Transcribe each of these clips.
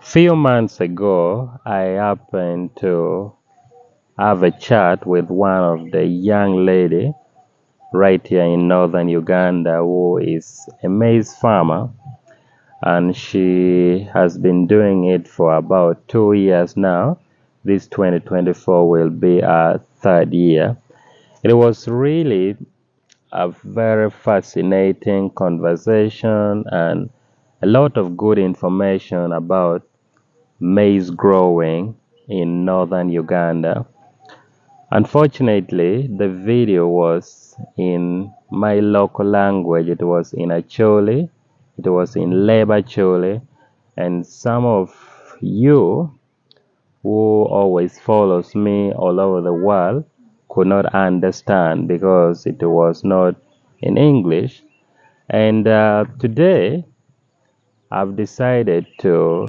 Few months ago, I happened to have a chat with one of the young lady right here in northern Uganda who is a maize farmer, and she has been doing it for about 2 years now. This 2024 will be our third year. It was really a very fascinating conversation and a lot of good information about maize growing in northern Uganda. Unfortunately, the video was in my local language. It was in Acholi, it was in Leba Chole, and some of you who always follows me all over the world could not understand because it was not in English. And today I've decided to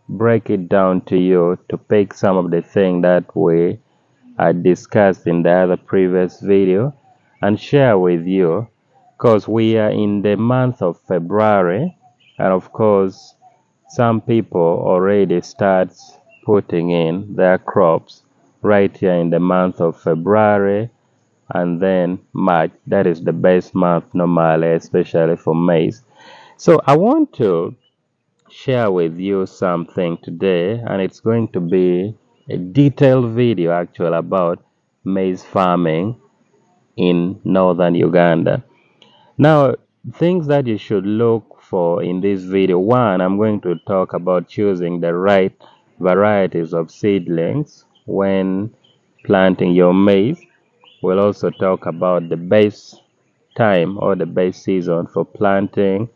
break it down to you to pick some of the things that we discussed in the other previous video and share with you, because we are in the month of February, and of course some people already start putting in their crops right here in the month of February, and then March. That is the best month normally, especially for maize. So I want to share with you something today, and it's going to be a detailed video actually about maize farming in northern Uganda. Now, things that you should look for in this video. One, I'm going to talk about choosing the right varieties of seedlings when planting your maize. We'll also talk about the best time or the best season for planting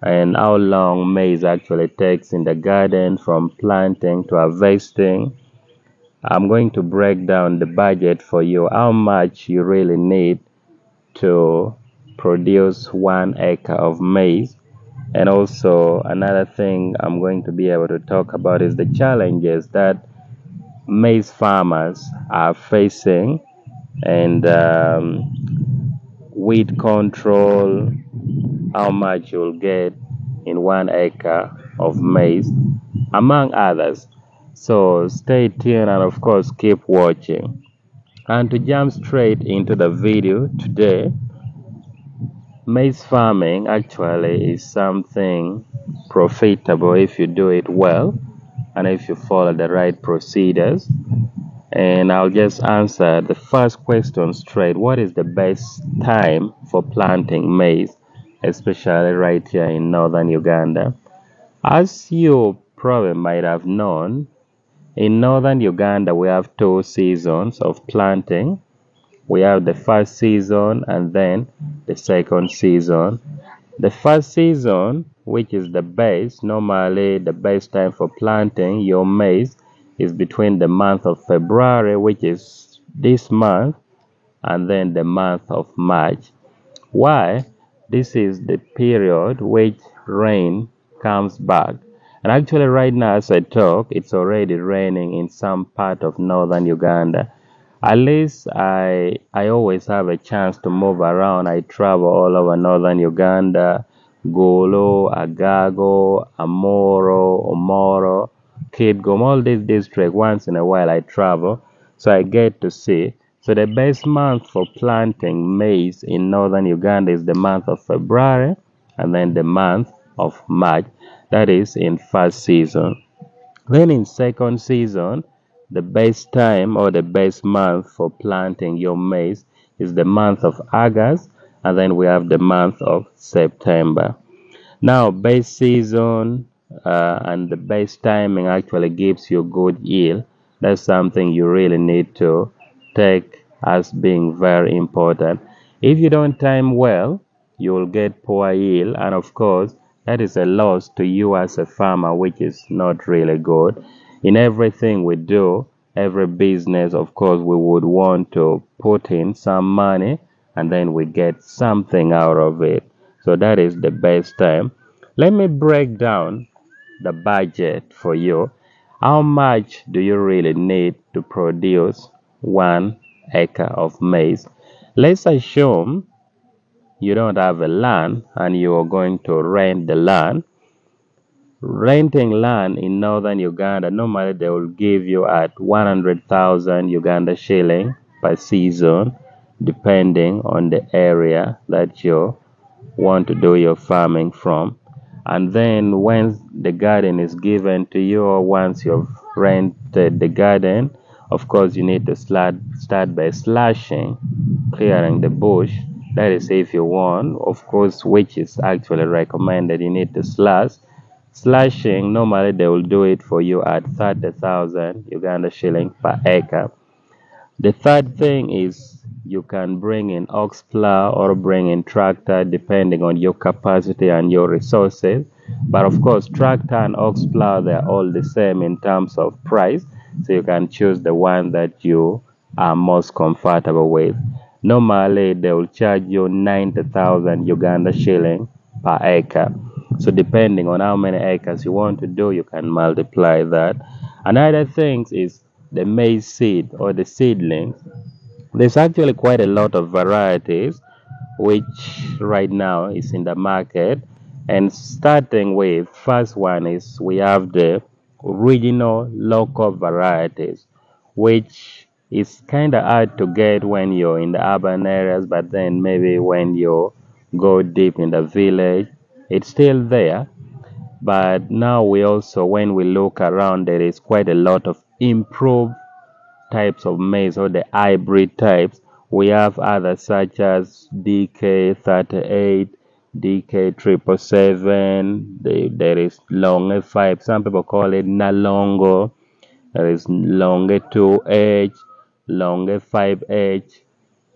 and how long maize actually takes in the garden from planting to harvesting. I'm going to break down the budget for you, how much you really need to produce 1 acre of maize. And also, another thing I'm going to be able to talk about is the challenges that maize farmers are facing, and weed control, how much you'll get in 1 acre of maize, among others. So stay tuned and, of course, keep watching. And to jump straight into the video today, maize farming actually is something profitable if you do it well and if you follow the right procedures. And I'll just answer the first question straight. What is the best time for planting maize, especially right here in northern Uganda? As you probably might have known, in northern Uganda we have 2 seasons of planting. We have the first season and then the second season. The first season, which is the best, normally the best time for planting your maize is between the month of February, which is this month, and then the month of March. Why? This is the period which rain comes back. And actually right now as I talk, it's already raining in some part of northern Uganda. At least I always have a chance to move around. I travel all over northern Uganda, Gulu, Agago, Amoro, Omoro, Kidgum, all these districts. Once in a while I travel, so I get to see. So the best month for planting maize in northern Uganda is the month of February and then the month of March. That is in first season. Then in second season, the best time or the best month for planting your maize is the month of August, and then we have the month of September. Now, best season and the best timing actually gives you good yield. That's something you really need to take as being very important. If you don't time well, you will get poor yield, and of course, that is a loss to you as a farmer, which is not really good. In everything we do, every business, of course, we would want to put in some money and then we get something out of it. So that is the best time. Let me break down the budget for you. How much do you really need to produce 1 acre of maize? Let's assume you don't have a land and you are going to rent the land. Renting land in northern Uganda, normally they will give you at 100,000 Uganda shilling per season, depending on the area that you want to do your farming from. And then when the garden is given to you, or once you've rented the garden, of course you need to start by slashing, clearing the bush. That is if you want, of course, which is actually recommended. You need to slash. Slashing, normally they will do it for you at 30,000 Uganda shilling per acre. The third thing is you can bring in ox plow or bring in tractor depending on your capacity and your resources. But of course, tractor and ox plow, they're all the same in terms of price. So you can choose the one that you are most comfortable with. Normally, they will charge you 90,000 Uganda shilling per acre. So depending on how many acres you want to do, you can multiply that. Another thing is the maize seed or the seedlings. There's actually quite a lot of varieties which right now is in the market. And starting with first one is we have the original local varieties, which is kind of hard to get when you're in the urban areas, but then maybe when you go deep in the village, it's still there. But now we also, when we look around, there is quite a lot of improved types of maize or the hybrid types. We have others such as DK38, DK777. There is Longe 5. Some people call it Nalongo. There is Longe 2H, Longe 5H,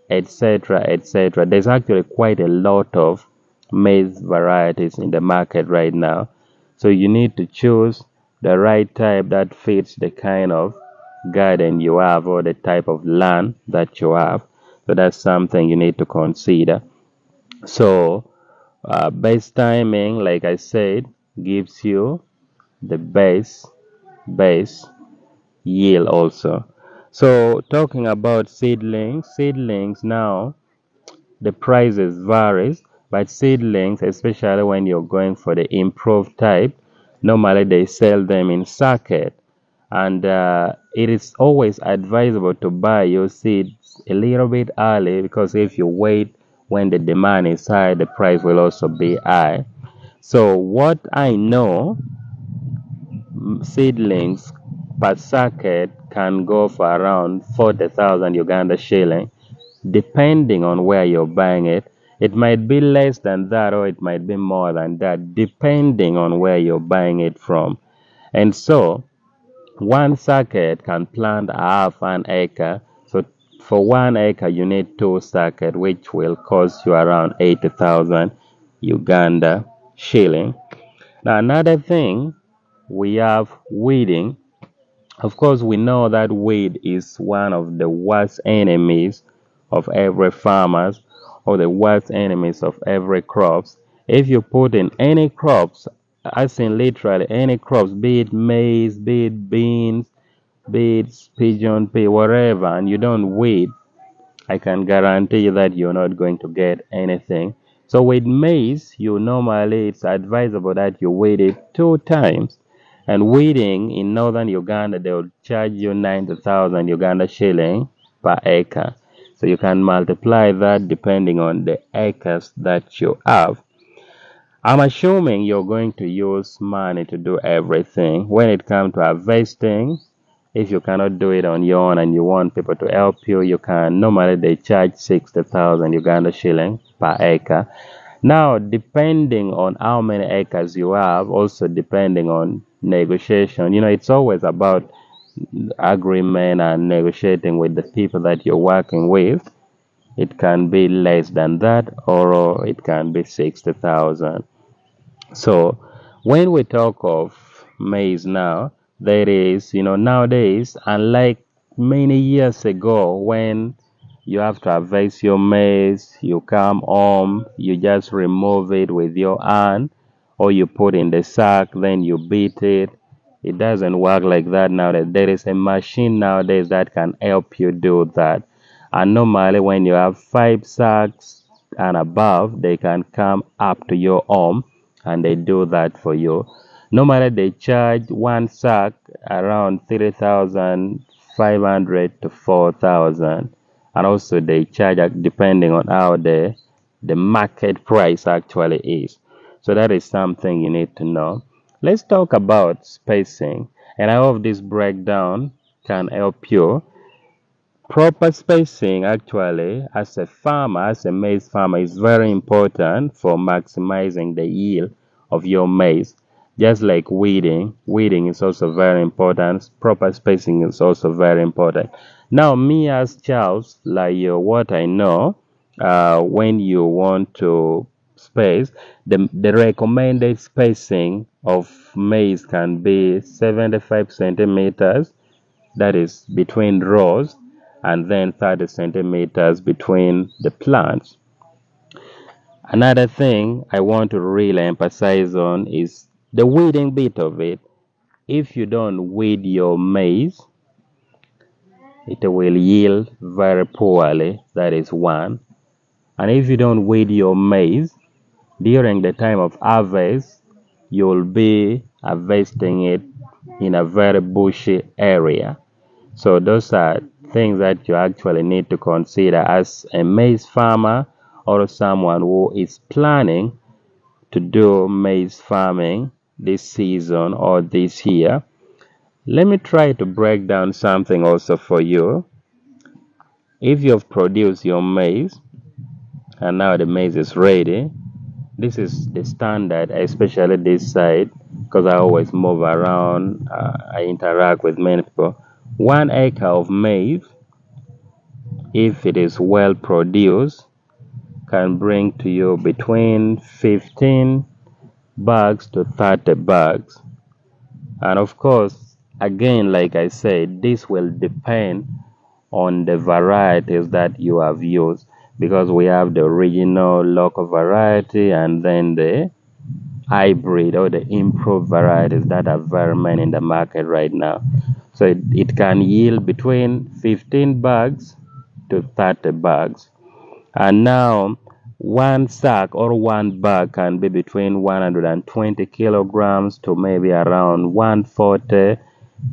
etc. etc. There's actually quite a lot of maize varieties in the market right now. So you need to choose the right type that fits the kind of garden you have or the type of land that you have. So that's something you need to consider. So best timing, like I said, gives you the base yield also. So talking about seedlings now, the prices varies, but seedlings, especially when you're going for the improved type, normally they sell them in sacket. And it is always advisable to buy your seeds a little bit early, because if you wait when the demand is high, the price will also be high. So what I know, seedlings per sacket can go for around 40,000 Uganda shilling, depending on where you're buying it. It might be less than that or it might be more than that, depending on where you're buying it from. And so one sacket can plant half an acre. So for 1 acre, you need 2 sackets, which will cost you around 80,000 Uganda shilling. Now, another thing, we have weeding. Of course, we know that weed is one of the worst enemies of every farmers, or the worst enemies of every crops. If you put in any crops, as in literally any crops, be it maize, be it beans, be it pigeon pea, whatever, and you don't weed, I can guarantee you that you're not going to get anything. So with maize, it's advisable that you weed it 2 times. And weeding in northern Uganda, they will charge you 90,000 Uganda shilling per acre. So you can multiply that depending on the acres that you have. I'm assuming you're going to use money to do everything. When it comes to harvesting, if you cannot do it on your own and you want people to help you, you can. Normally, they charge 60,000 Uganda shilling per acre. Now, depending on how many acres you have, also depending on negotiation, it's always about agreement and negotiating with the people that you're working with. It can be less than that, or it can be 60,000. So when we talk of maize now, there is, nowadays, unlike many years ago when you have to harvest your maize, you come home, you just remove it with your hand, or you put in the sack, then you beat it. It doesn't work like that nowadays. There is a machine nowadays that can help you do that. And normally, when you have 5 sacks and above, they can come up to your home and they do that for you. Normally they charge one sack around 3,500 to 4,000, and also they charge depending on how the market price actually is. So that is something you need to know. Let's talk about spacing, and I hope this breakdown can help you. Proper spacing actually as a farmer, as a maize farmer, is very important for maximizing the yield of your maize. Just like weeding is also very important. Proper spacing is also very important. Now, me as Charles, like what I know, when you want to space, the recommended spacing of maize can be 75 centimeters, that is between rows, and then 30 centimeters between the plants. Another thing I want to really emphasize on is the weeding bit of it. If you don't weed your maize, it will yield very poorly. That is one. And if you don't weed your maize during the time of harvest, you'll be harvesting it in a very bushy area. So those are things that you actually need to consider as a maize farmer or someone who is planning to do maize farming this season or this year. Let me try to break down something also for you. If you've produced your maize and now the maize is ready, this is the standard, especially this side, because I always move around, I interact with many people. 1 acre of maize, if it is well produced, can bring to you between 15 bags to 30 bags. And of course, again, like I said, this will depend on the varieties that you have used, because we have the original local variety and then the hybrid or the improved varieties that are very many in the market right now. So it can yield between 15 bags to 30 bags. And now one sack or one bag can be between 120 kilograms to maybe around 140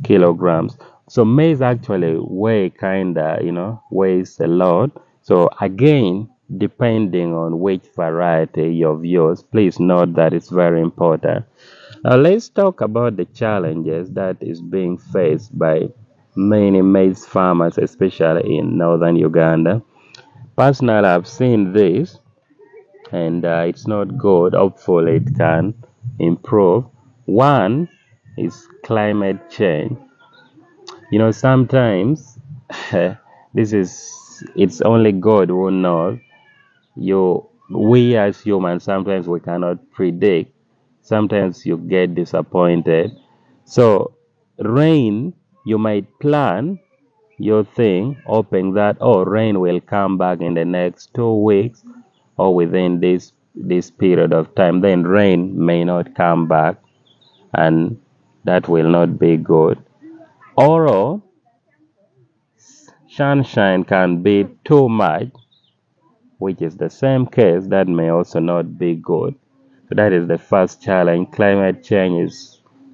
kilograms. So maize actually weighs a lot. So again, depending on which variety you've used, please note that it's very important. Now let's talk about the challenges that is being faced by many maize farmers, especially in northern Uganda. Personally, I've seen this, and it's not good. Hopefully, it can improve. One is climate change. Sometimes it's only God who knows. We as humans, sometimes we cannot predict. Sometimes you get disappointed. So, rain, you might plan your thing, hoping that, oh, rain will come back in the next 2 weeks or within this period of time. Then rain may not come back, and that will not be good. Or sunshine can be too much, which is the same case, that may also not be good. So that is the first challenge. Climate change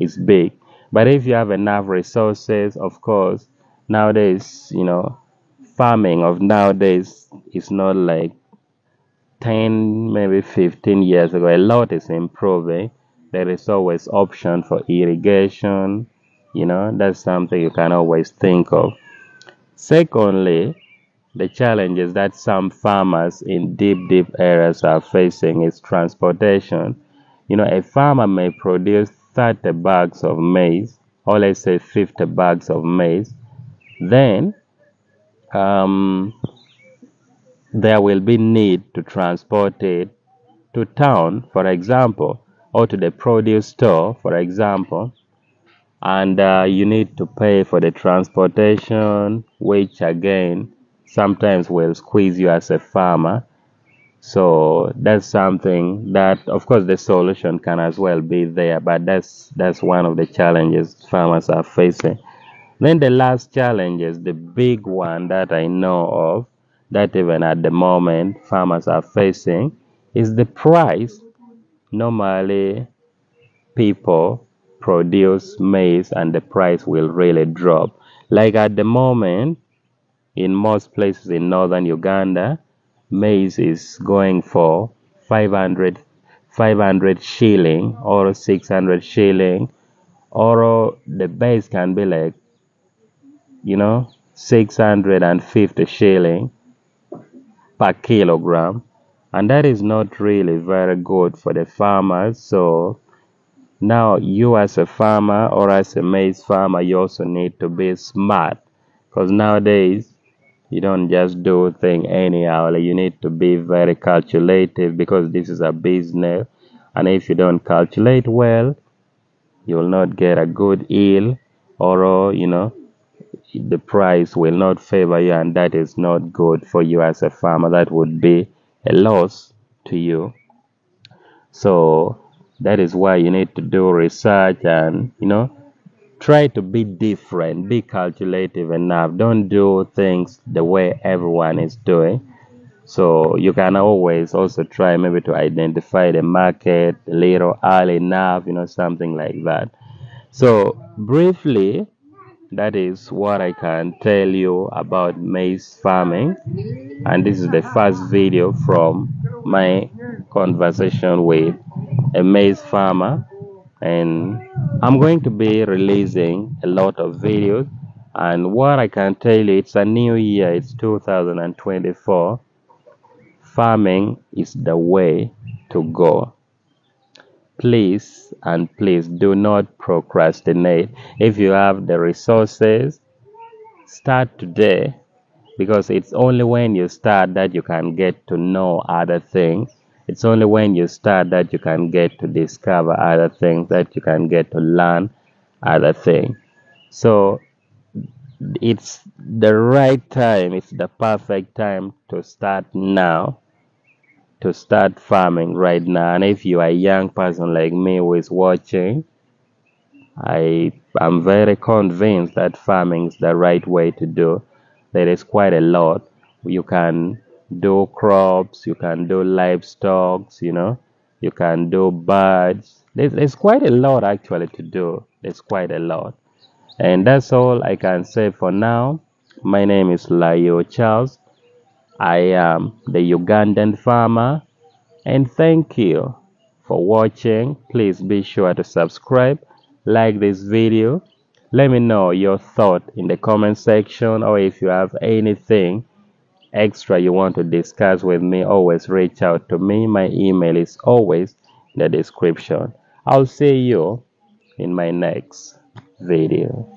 is big. But if you have enough resources, of course, nowadays, farming of nowadays is not like 10, maybe 15 years ago. A lot is improving. There is always option for irrigation. That's something you can always think of. Secondly, the challenges that some farmers in deep areas are facing is transportation. A farmer may produce 30 bags of maize, or let's say 50 bags of maize. Then um, there will be need to transport it to town, for example, or to the produce store, for example, and you need to pay for the transportation, which again sometimes will squeeze you as a farmer. So that's something that, of course, the solution can as well be there, but that's one of the challenges farmers are facing. Then the last challenge is the big one that I know of, that even at the moment farmers are facing, is the price. Normally, people produce maize and the price will really drop. Like at the moment, in most places in northern Uganda, maize is going for 500, 500 shilling or 600 shilling, or the base can be like, 650 shilling per kilogram. And that is not really very good for the farmers. So now you as a farmer or as a maize farmer, you also need to be smart, because nowadays you don't just do thing anyhow. Like, you need to be very calculative, because this is a business, and if you don't calculate well, you will not get a good yield, or the price will not favor you, and that is not good for you as a farmer. That would be a loss to you. So that is why you need to do research and try to be different, be calculative enough. Don't do things the way everyone is doing. So you can always also try maybe to identify the market a little early enough, something like that. So briefly, that is what I can tell you about maize farming. And this is the first video from my conversation with a maize farmer. And I'm going to be releasing a lot of videos. And what I can tell you, it's a new year, it's 2024. Farming is the way to go. Please and please do not procrastinate. If you have the resources, start today, because it's only when you start that you can get to know other things. It's only when you start that you can get to discover other things, that you can get to learn other things. So it's the right time, it's the perfect time to start now, to start farming right now. And if you are a young person like me who is watching, I am very convinced that farming is the right way to do. There is quite a lot. You can do crops, you can do livestock, you can do birds. There's quite a lot actually to do. There's quite a lot. And that's all I can say for now. My name is Layo Charles. I am the Ugandan farmer. And thank you for watching. Please be sure to subscribe, like this video. Let me know your thought in the comment section, or if you have anything extra you want to discuss with me, always reach out to me. My email is always in the description. I'll see you in my next video.